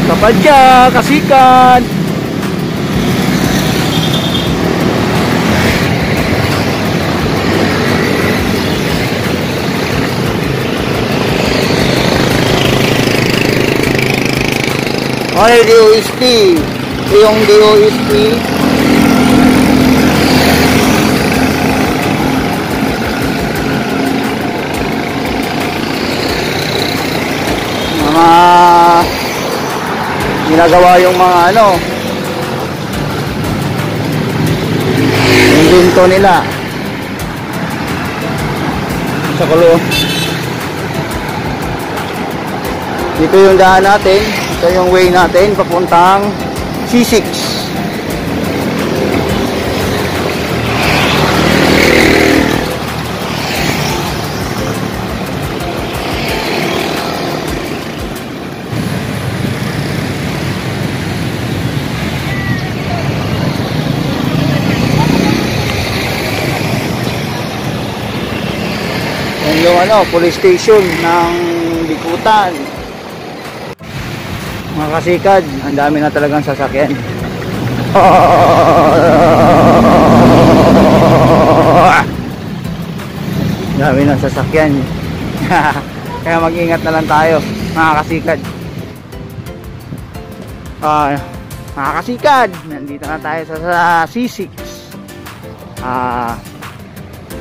Kapadya, kasikan. Ay, DOST. Yung DOST. Mga ginagawa yung mga ano, invento nila sa kulong. Dito yung daan natin. Ito yung way natin papuntang C6. Yan yung ano, police station ng Bikutan. Mga kasikad, ang dami na talagang sasakyan. Dami na sasakyan. Kaya mag-ingat na lang tayo, mga kasikad. Mga kasikad, nandito na tayo sa C6.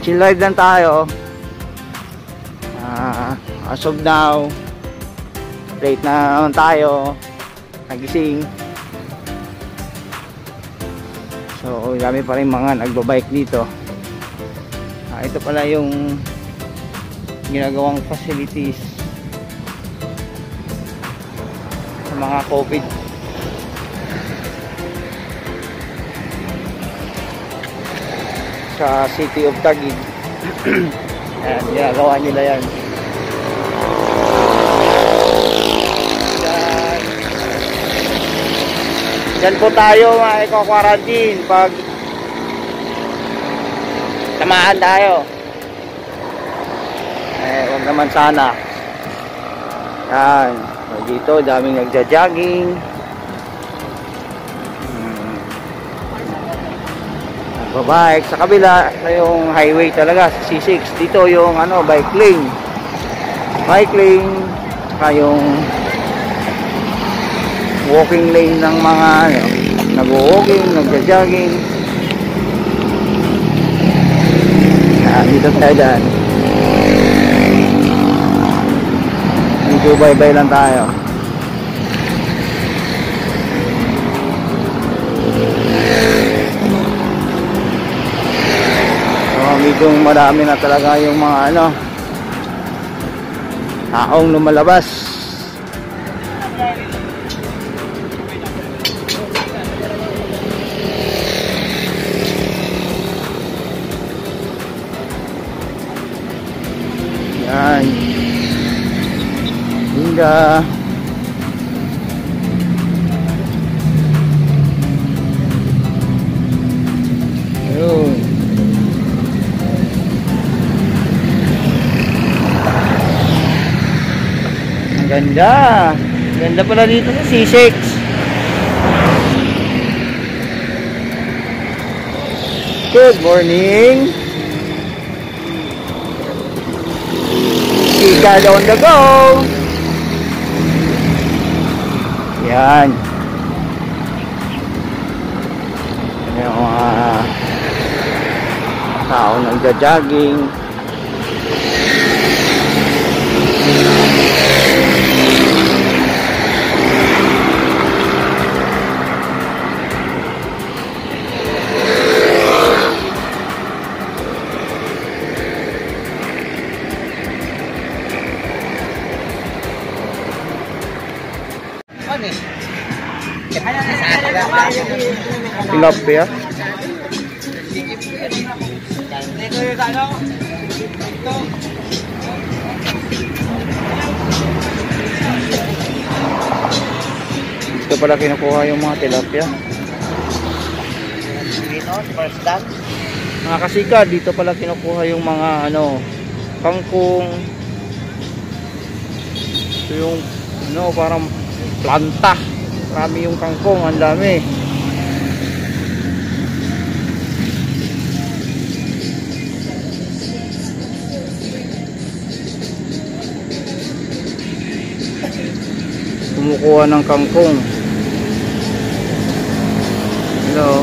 Chill ride lang tayo. As of now, late na naman tayo nagising. So dami pa rin mga nagbabike dito. Ito pala yung ginagawang facilities sa mga COVID. Sa City of Taguig. Ayan, ginagawa nila yan. Diyan po tayo i-quarantine pag tamaan tayo. Wag naman sana. Yan. Dito daming nagja-jogging. Nagbabike sa kabila sa yung highway talaga sa C6. Dito yung ano, bike lane. Bike lane saka yung walking lane ng mga ano, nag-walking, nagja-jogging. Dito tayo dyan. Medyo bye-bye lang tayo. So medyo marami na talaga yung mga ano, taong lumalabas. Yan. Hingga ayun. Ang ganda. Ganda pala dito sa C6. Good morning. Ikad on the go. Yan. Yung mga tao nagja-jogging. Tilapia. Dito pala kinukuha yung mga tilapia. Mga kasika, dito pala kinukuha yung mga ano, kangkong. Ito yung ano, parang planta. marami yung kangkong, ang dami. Kumukuha ng kangkong. Hello.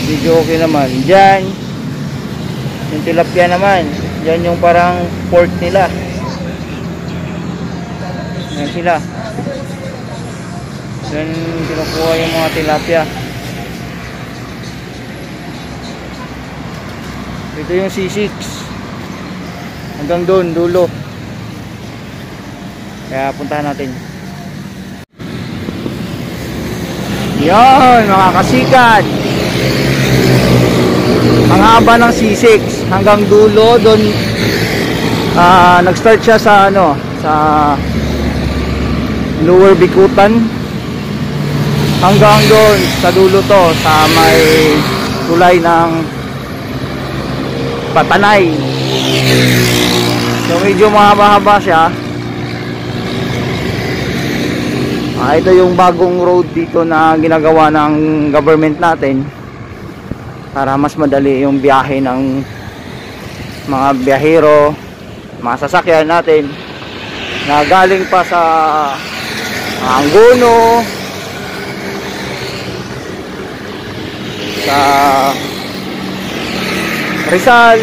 Medyo okay naman. Diyan yung tilapia naman. Diyan yung parang port nila. Yan sila. Diyan kinukuha yung mga tilapia. Ito yung C6 hanggang doon dulo, kaya puntahan natin. Yan mga kasikat, ang haba ng C6 hanggang dulo doon. Nag-start siya sa ano, sa Lower Bikutan hanggang doon sa dulo to, sa may tulay ng Patanay. So medyo mahaba-haba siya. Ito yung bagong road dito na ginagawa ng government natin para mas madali yung biyahe ng mga biyahero, mga sasakyan natin na galing pa sa Angono, sa Rizal,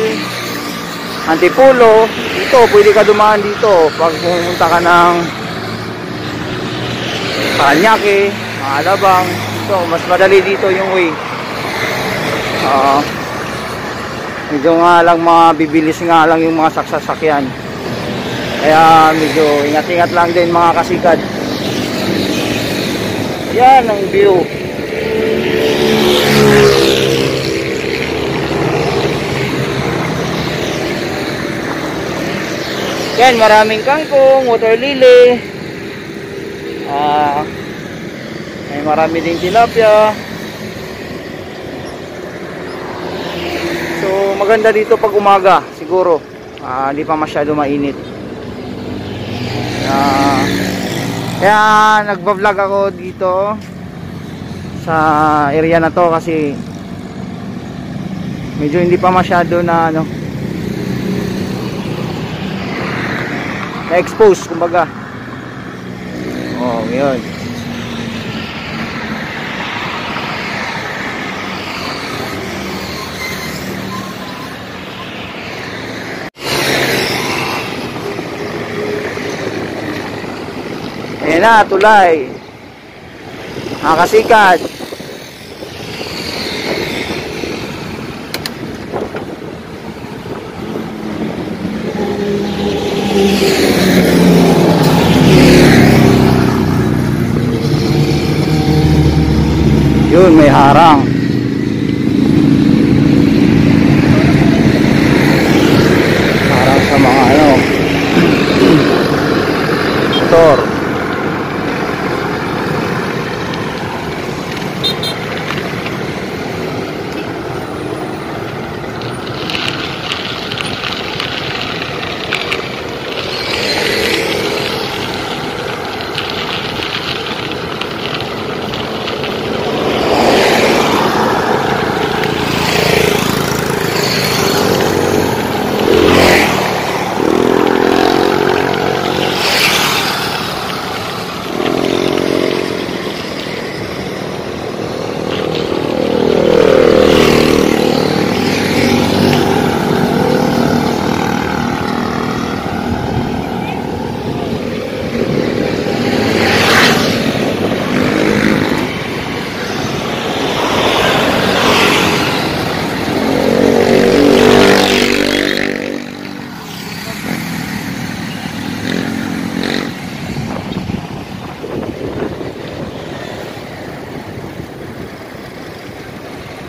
Antipolo. Dito pwede ka dumaan dito pag pumunta ka ng Paranaque, Alabang. So mas madali dito yung way. Medyo nga lang mabibilis nga lang yung mga saksasakyan, kaya medyo ingat-ingat lang din mga kasikat. Yan ang view. Yan, maraming kangkong, water lily. May marami din tilapia. So maganda dito pag umaga siguro. Hindi pa masyado mainit. Kaya nagba-vlog ako dito sa area na to kasi medyo hindi pa masyado na ano, na-expose kumbaga. Yun. Ayan na, tulay. Nakakasikat. Yun, may harang. Harang sa mga ano, motor.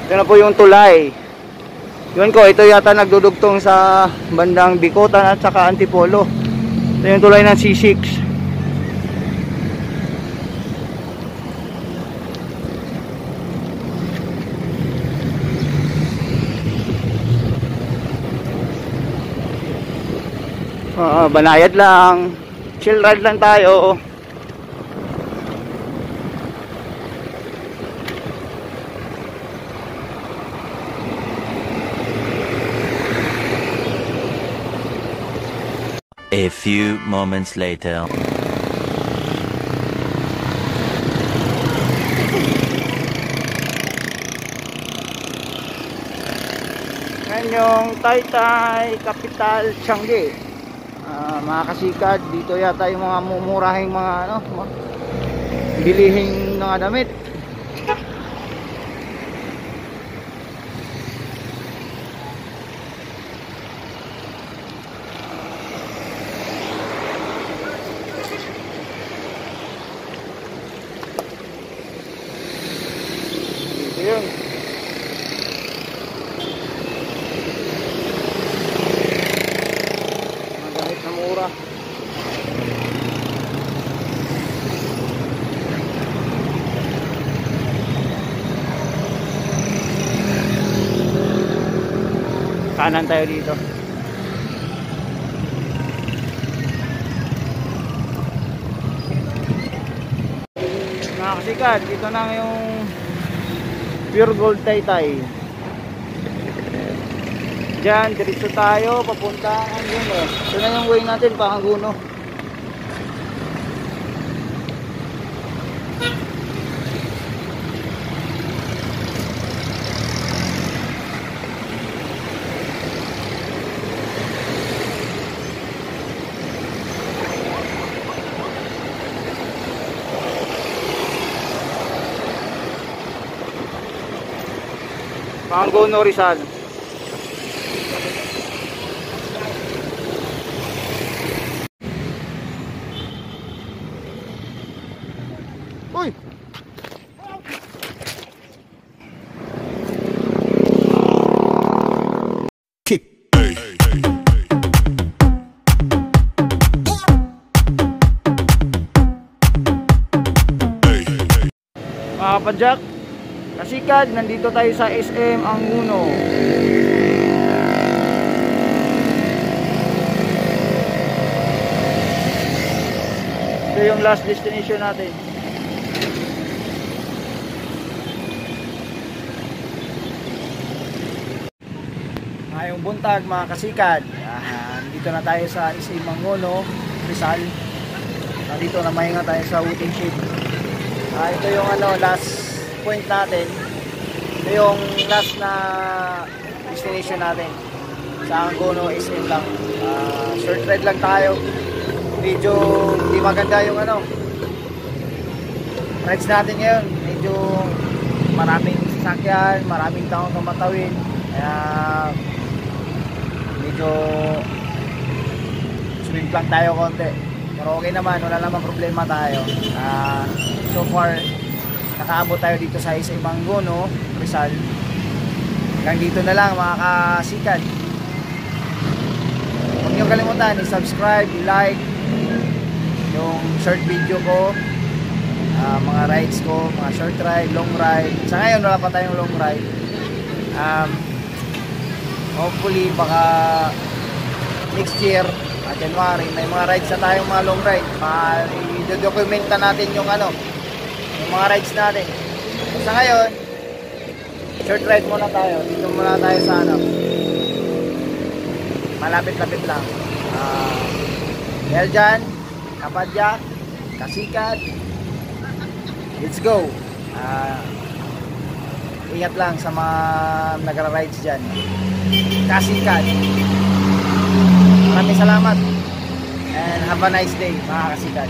Ito na po yung tulay. Yun ko, ito yata nagdudugtong sa bandang Bikutan at saka Antipolo. Ito yung tulay ng C6. banayad lang, chill ride lang tayo. A few moments later. Yan yung Taytay Capital Changi. Mga kasikad, dito yata yung mga mumurahing mga bilihing mga damit. Dito yun. Mga damit na mura. Kanan tayo dito. Mga kasikat, dito na yung Pure Gold Taytay. Diyan, diretso tayo papunta Anguno. Ito na yung way natin pa Anguno. Anguno Rizal. Uy! Mga kapadyak, kasikad, nandito tayo sa SM Anguno. Ito yung last destination natin. Ngayong buntag mga kasikad, dito na tayo sa SM Anguno, Rizal. Dito na mahinga tayo sa waiting shed. Ito yung last point natin. Ito yung last na destination natin sa Anguno SM lang. Short ride lang tayo. Medyo hindi maganda yung rides natin ngayon. Medyo maraming sasakyan, maraming taong tumatawid, kaya medyo swing lang tayo konti, pero okay naman, wala namang problema tayo. So far nakaabot tayo dito sa SM Anguno, Rizal. Hanggang dito na lang mga kasikat. Huwag niyo kalimutan i-subscribe, i-like yung short video ko, mga rides ko, mga short ride, long ride. Sa ngayon wala pa tayong long ride. Hopefully baka next year, January, may mga rides na tayong mga long ride. I-documenta natin yung yung mga rides natin. Sa ngayon, short ride muna tayo. Dito muna tayo sa malapit-lapit lang. Eljan, Kapadyak, Kasikat, let's go. Ingat lang sa mga nagra-rides dyan. Kasikat, maraming salamat and have a nice day mga Kasikat.